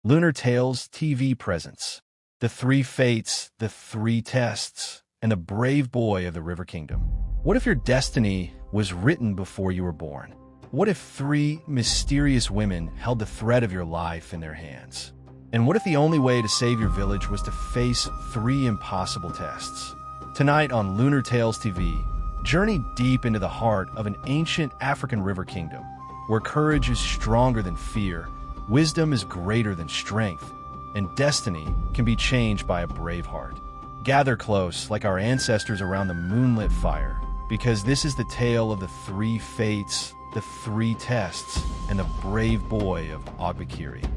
Lunar Tales TV presents The Three Fates, The Three Tests, and the Brave Boy of the River Kingdom. What if your destiny was written before you were born? What if three mysterious women held the thread of your life in their hands? And what if the only way to save your village was to face three impossible tests? Tonight on Lunar Tales TV, journey deep into the heart of an ancient African river kingdom, where courage is stronger than fear, wisdom is greater than strength, and destiny can be changed by a brave heart. Gather close like our ancestors around the moonlit fire, because this is the tale of the three fates, the three tests, and the brave boy of Ogbakiri.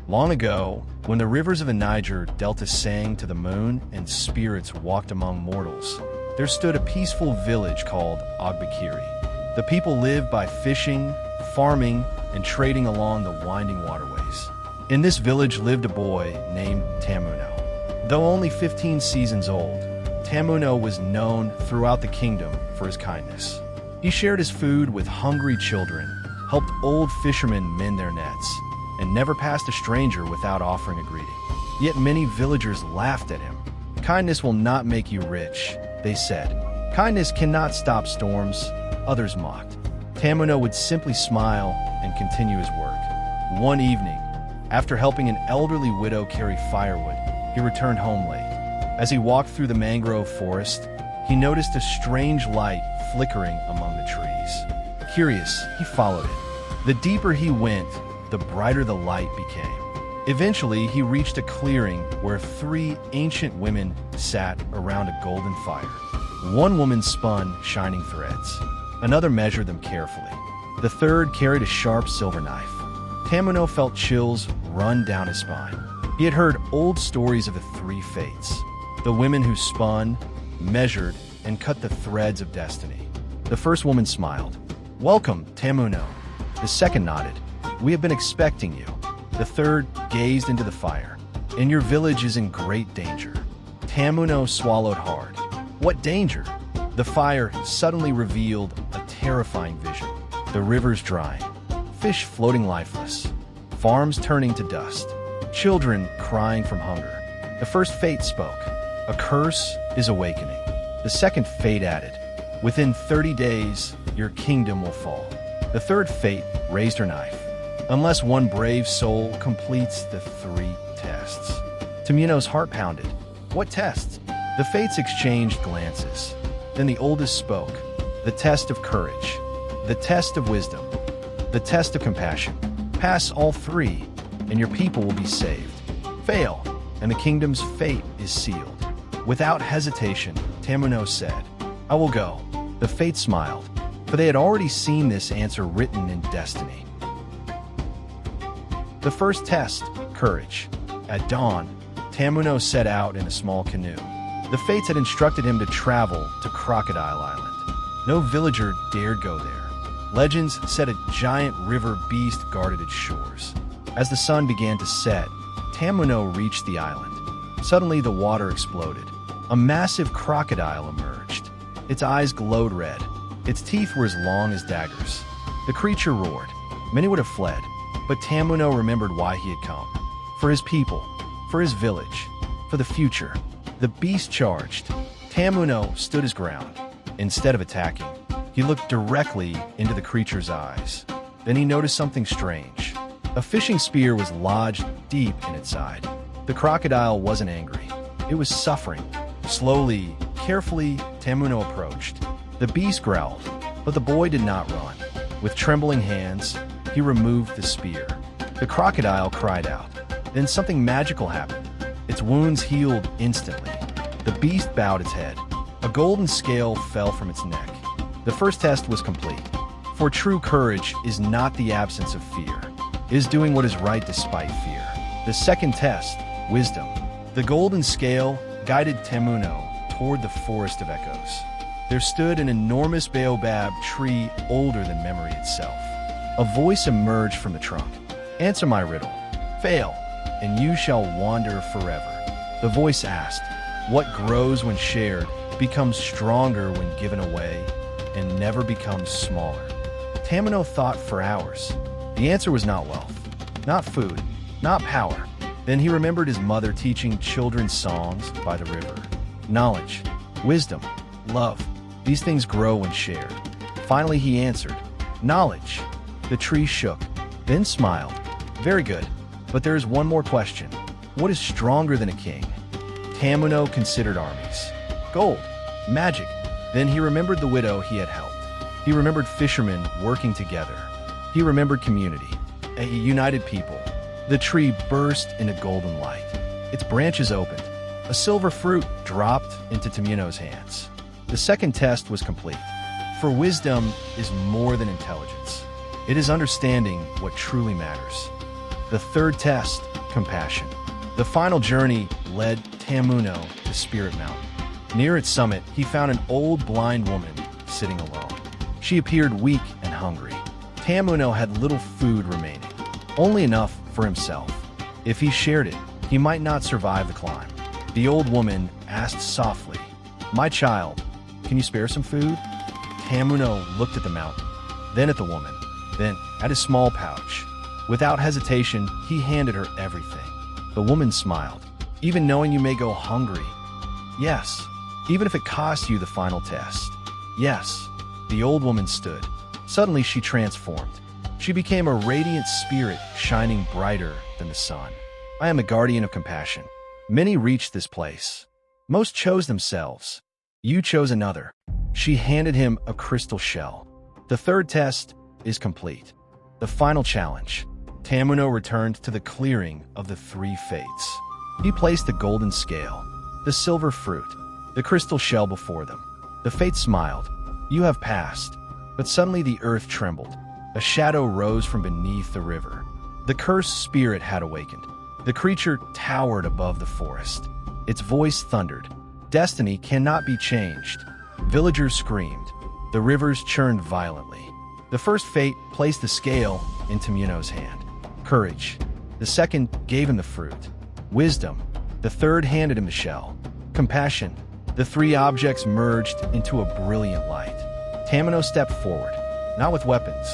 Long ago, when the rivers of the Niger dealt a sang to the moon and spirits walked among mortals, there stood a peaceful village called Ogbakiri. The people lived by fishing, farming, and trading along the winding waterways. In this village lived a boy named Tamuno. Though only 15 seasons old, Tamuno was known throughout the kingdom for his kindness. He shared his food with hungry children, helped old fishermen mend their nets, and never passed a stranger without offering a greeting. Yet many villagers laughed at him. "Kindness will not make you rich," they said. "Kindness cannot stop storms," others mocked. Tamuno would simply smile and continue his work. One evening, after helping an elderly widow carry firewood, he returned home late. As he walked through the mangrove forest, he noticed a strange light flickering among the trees. Curious, he followed it. The deeper he went, the brighter the light became. Eventually, he reached a clearing where three ancient women sat around a golden fire. One woman spun shining threads. Another measured them carefully. The third carried a sharp silver knife. Tamuno felt chills run down his spine. He had heard old stories of the three fates, the women who spun, measured, and cut the threads of destiny. The first woman smiled. "Welcome, Tamuno." The second nodded. "We have been expecting you." The third gazed into the fire. "And your village is in great danger." Tamuno swallowed hard. "What danger?" The fire suddenly revealed a terrifying vision. The rivers drying, fish floating lifeless, farms turning to dust, children crying from hunger. The first fate spoke. "A curse is awakening." The second fate added, "Within 30 days, your kingdom will fall." The third fate raised her knife. "Unless one brave soul completes the three tests." Tamuno's heart pounded. "What tests?" The fates exchanged glances. Then the oldest spoke. "The test of courage, the test of wisdom, the test of compassion. Pass all three, and your people will be saved. Fail, and the kingdom's fate is sealed." Without hesitation, Tamuno said, "I will go." The fates smiled, for they had already seen this answer written in destiny. The first test, courage. At dawn, Tamuno set out in a small canoe. The fates had instructed him to travel to Crocodile Island. No villager dared go there. Legends said a giant river beast guarded its shores. As the sun began to set, Tamuno reached the island. Suddenly, the water exploded. A massive crocodile emerged. Its eyes glowed red. Its teeth were as long as daggers. The creature roared. Many would have fled, but Tamuno remembered why he had come. For his people, for his village, for the future. The beast charged. Tamuno stood his ground. Instead of attacking, he looked directly into the creature's eyes. Then he noticed something strange. A fishing spear was lodged deep in its side. The crocodile wasn't angry. It was suffering. Slowly, carefully, Tamuno approached. The beast growled, but the boy did not run. With trembling hands, he removed the spear. The crocodile cried out. Then something magical happened. Its wounds healed instantly. The beast bowed its head. A golden scale fell from its neck. The first test was complete. For true courage is not the absence of fear. It is doing what is right despite fear. The second test, wisdom. The golden scale guided Tamuno toward the forest of echoes. There stood an enormous baobab tree older than memory itself. A voice emerged from the trunk. "Answer my riddle. Fail, and you shall wander forever." The voice asked, "What grows when shared, becomes stronger when given away, and never becomes smaller?" Tamuno thought for hours. The answer was not wealth, not food, not power. Then he remembered his mother teaching children's songs by the river. Knowledge, wisdom, love, these things grow when shared. Finally he answered, knowledge. The tree shook, then smiled. Very good, but there is one more question. What is stronger than a king? Tamuno considered armies. Gold, magic. Then he remembered the widow he had helped. He remembered fishermen working together. He remembered community, a united people. The tree burst into golden light. Its branches opened. A silver fruit dropped into Tamuno's hands. The second test was complete. For wisdom is more than intelligence. It is understanding what truly matters. The third test, compassion. The final journey led Tamuno to Spirit Mountain. Near its summit, he found an old blind woman sitting alone. She appeared weak and hungry. Tamuno had little food remaining, only enough for himself. If he shared it, he might not survive the climb. The old woman asked softly, "My child, can you spare some food?" Tamuno looked at the mountain, then at the woman, then at his small pouch. Without hesitation, he handed her everything. The woman smiled. "Even knowing you may go hungry?" "Yes, even if it costs you the final test." "Yes." The old woman stood. Suddenly she transformed. She became a radiant spirit shining brighter than the sun. "I am a guardian of compassion. Many reached this place. Most chose themselves. You chose another." She handed him a crystal shell. The third test is complete. The final challenge. Tamuno returned to the clearing of the three fates. He placed the golden scale, the silver fruit, the crystal shell before them. The fates smiled. "You have passed." But suddenly the earth trembled. A shadow rose from beneath the river. The cursed spirit had awakened. The creature towered above the forest. Its voice thundered. Destiny cannot be changed. Villagers screamed. The rivers churned violently. The first fate placed the scale in Tamuno's hand. Courage. The second gave him the fruit. Wisdom. The third handed him the shell. Compassion. The three objects merged into a brilliant light. Tamuno stepped forward, not with weapons,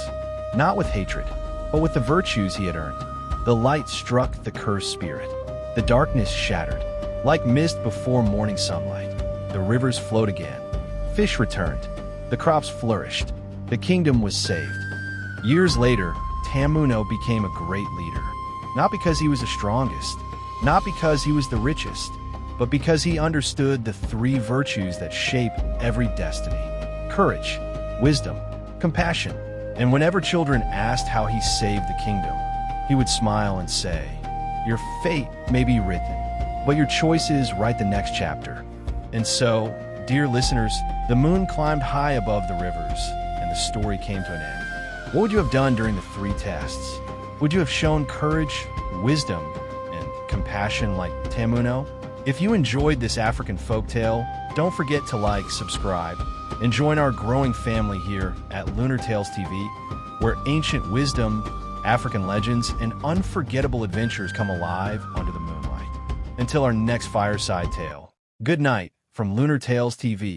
not with hatred, but with the virtues he had earned. The light struck the cursed spirit. The darkness shattered. Like mist before morning sunlight, the rivers flowed again. Fish returned. The crops flourished. The kingdom was saved. Years later, Tamuno became a great leader. Not because he was the strongest, not because he was the richest, but because he understood the three virtues that shape every destiny: courage, wisdom, compassion. And whenever children asked how he saved the kingdom, he would smile and say, "Your fate may be written, but your choices write the next chapter." And so, dear listeners, the moon climbed high above the rivers, and the story came to an end. What would you have done during the three tests? Would you have shown courage, wisdom, and compassion like Tamuno? If you enjoyed this African folktale, don't forget to like, subscribe, and join our growing family here at Lunar Tales TV, where ancient wisdom, African legends, and unforgettable adventures come alive under the moonlight. Until our next fireside tale, good night from Lunar Tales TV.